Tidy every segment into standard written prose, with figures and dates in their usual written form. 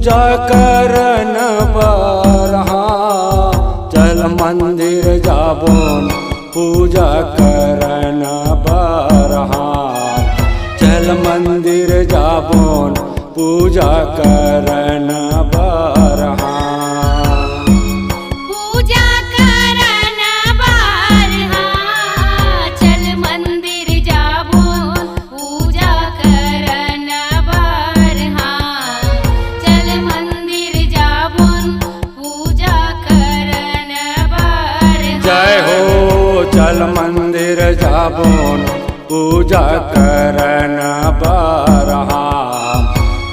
पूजा करन बरहा चल मंदिर जाबोन पूजा करन बरहा चल मंदिर जाबोन पूजा करन बरहा चल मंदिर जाबोन पूजा करन बरहा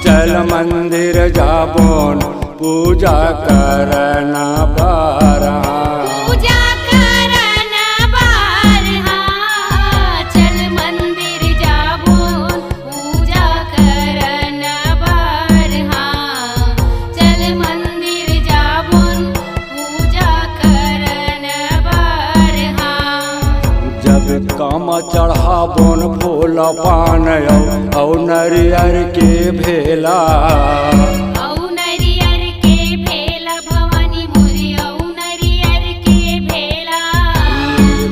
चल मंदिर जाबोन पूजा करन बरहा काम चढ़ाबोन फूल पान औ नरियर के भेला भवानी मोरी औ नरियर के भेला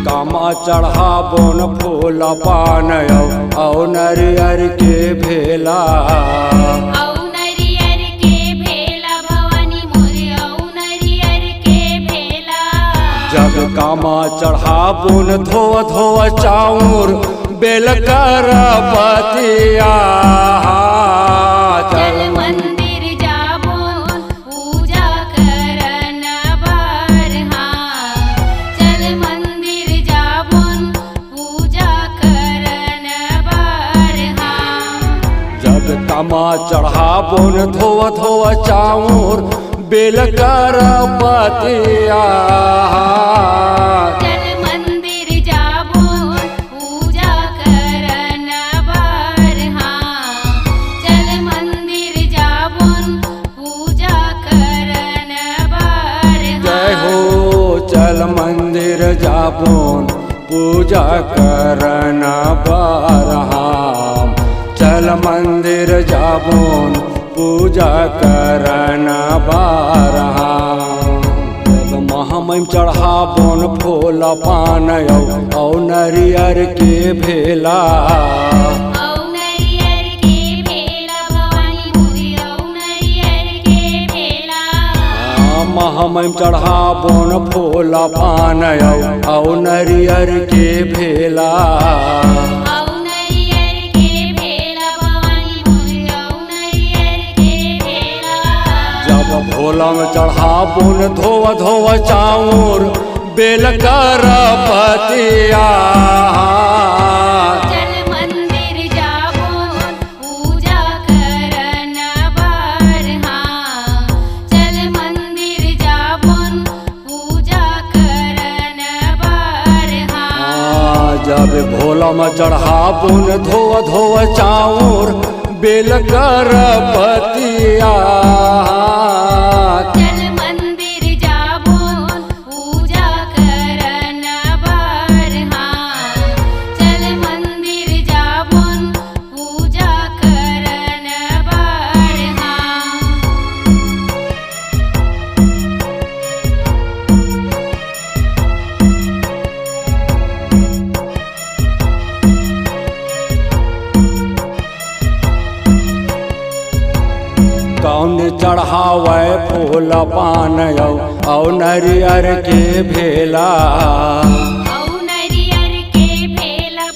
काम चढ़ाबोन फूल पान औ नरियर के भेला जब कामा चढ़ाबोन धोव धोव चाउर बेल कर पतिया चल मंदिर जाबोन पूजा करन बरहा चल मंदिर जाबोन पूजा करन बरहा जब कामा चढ़ाबोन धोव धोव चाउर बेल कर पतिया चल मंदिर जाबोन पूजा करन बरहा चल मंदिर जाबोन पूजा करन बरहा जय हो चल मंदिर जाबोन पूजा करन बरहा चल मंदिर जाबोन पूजा करन बरहा महामहिम चढ़ाबोन फूल पान औ नरियर के भेला भवानी मोरी औ नरियर के भेला महामहिम चढ़ाबोन फूल पान औ नरियर के भेला भोला में चढ़ाबोन धोव धोव चाउर बेल कर पतिया चल मंदिर जाबोन पूजा करन बरहा चल मंदिर जाबोन पूजा करन बरहा जब भोला में चढ़ाबोन धोव धोव चाउर बेल कर पतिया चल मंदिर जाबोन पूजा करन बरहा चल मंदिर जाबोन पूजा करन बरहा कौन चढ़ावे फूल पान औ नरियर के भेला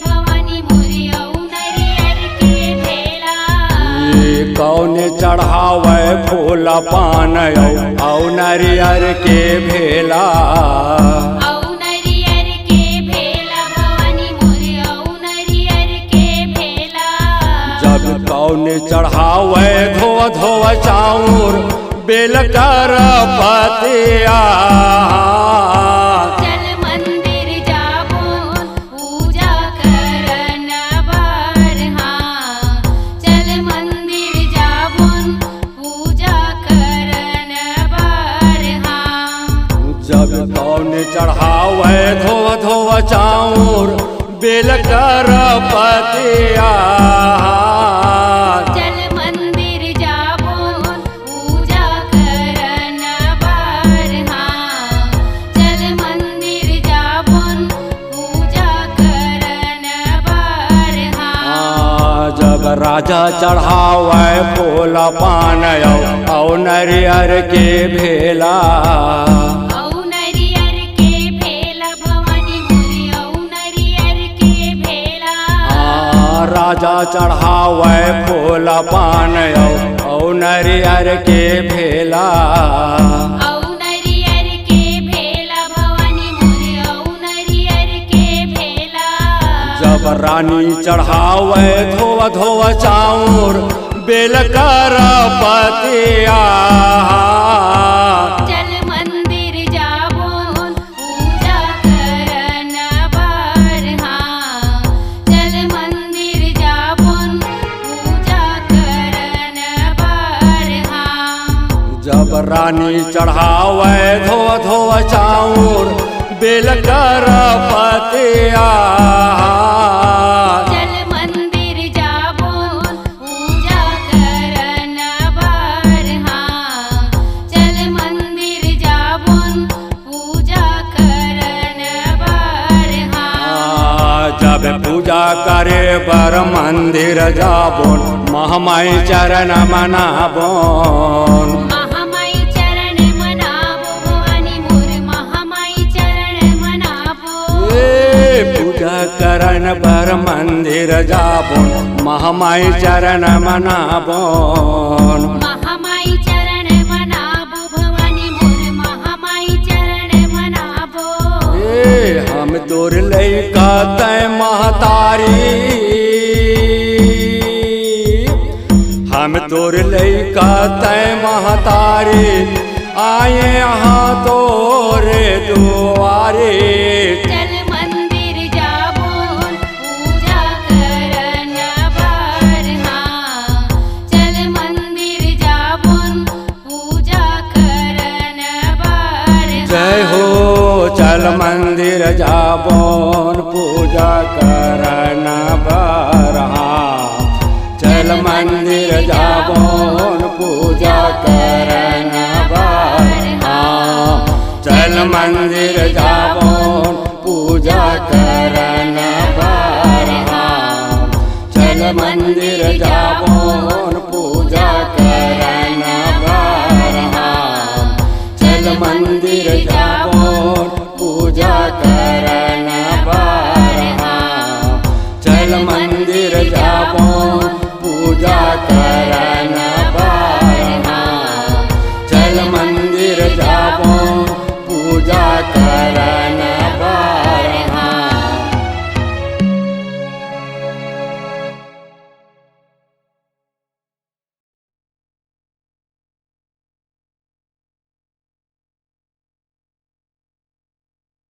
भवानी मोरी औ नरियर के भेला कौन चढ़ावे फूल पान औ नरियर के भेला भवानी मोरी औ नरियर के भेला जब कौन चढ़ावे धोव धोव चाउर बेल कर पतिया चल मंदिर जाबोन पूजा करन बरहा चल मंदिर जाबोन पूजा करन बरहा जब कौन चढ़ावे धोव धोव चाउर बेल कर पतिया चल मंदिर जाबोन राजा चढ़ावे फूल पान औ नरियर के भेला औ नरियर के भेला भवानी मोरे औ नरियर के भेला राजा चढ़ावे फूल पान औ नरियर के भेला औ नरियर के भेला भवानी मोरे औ नरियर के भेला जब रानी चढ़ावे धोव धोव चाउर बेल कर पतिया चल मंदिर जाबोन पूजा करन बारहा चल मंदिर जाबोन पूजा करन बारहा जब रानी चढ़ावे धोव धोव चाउर बेल कर पतिया चल मंदिर जाबोन पूजा करन बारहा चल मंदिर जाबोन पूजा करन बारहा जब पूजा करे बर मंदिर जाबोन महमाई चरण मनाबोन महामाई चरण मनाबो भवानी मोर महामाई चरण मनाबो पूजा करन बर मंदिर जाबोन महमाई चरण मनाबोन महामाई चरण मनाबो भवानी मोर महामाई चरण मनाबो हम तोर लैका तय महतारी हम तोर लैका तय महतारी आए यहाँ तोरे दुआरे चल मंदिर जाबोन पूजा करन बारहा चल मंदिर जाबोन पूजा करन बारहा जय हो चल मंदिर जाबोन पूजा करन बारहा चल मंदिर जाबोन पूजा करन बारहा चल मंदिर जाबोन पूजा करन बारहा चल मंदिर जाबोन पूजा करन बारहा चल मंदिर जाबोन पूजा करन बारहा चल मंदिर जाबोन